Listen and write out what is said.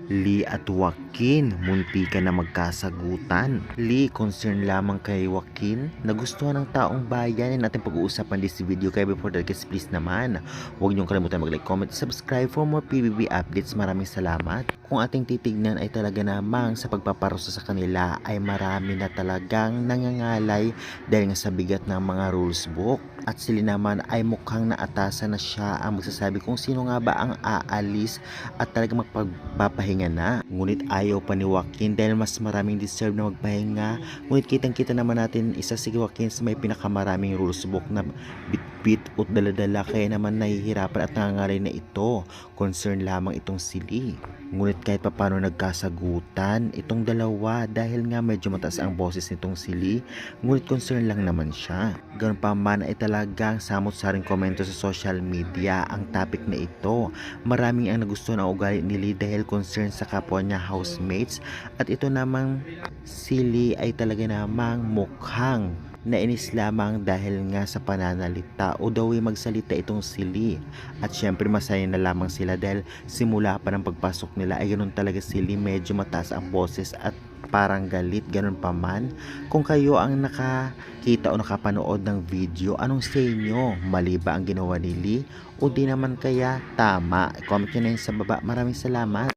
Lee at Joaquin, muntikan na magkasagutan. Lee, concern lamang kay Joaquin. Nagustuhan ng taong bayan na natin pag-uusapan this video. Kaya before that, guys, please naman, huwag niyong kalimutan mag-like, comment, subscribe for more PBB updates. Maraming salamat. Kung ating titignan ay talaga namang sa pagpaparusa sa kanila ay marami na talagang nangangalay dahil nga sa bigat ng mga rules book. At sila naman ay mukhang naatasan na siya ang magsasabi kung sino nga ba ang aalis at talagang magpapahinga na. Ngunit ayaw pa ni Joaquin dahil mas maraming deserve na magpahinga. Ngunit kitang-kita naman natin isa si Joaquin sa may pinakamaraming rules book na bitbit o daladala, kaya naman nahihirapan at nangangalay na ito. Concern lamang itong si Lee. Ngunit kahit papano nagkasagutan itong dalawa dahil nga medyo mataas ang boses nitong si Lee. Ngunit concern lang naman siya. Ganun pa man ay talagang samot-saring komento sa social media ang topic na ito. Maraming ang nagustuhan ang ugali ni Lee dahil concern sa kapwa niya housemates. At ito namang si Lee ay talaga namang mukhang nainis lamang dahil nga sa pananalita o daw ay magsalita itong si Lee. At syempre masaya na lamang sila dahil simula pa ng pagpasok nila ay ganun talaga si Lee, medyo mataas ang boses at parang galit. Ganun pa man, kung kayo ang nakakita o nakapanood ng video, anong say nyo? Mali ba ang ginawa ni Lee o di naman kaya tama? Comment nyo na yun sa baba. Maraming salamat.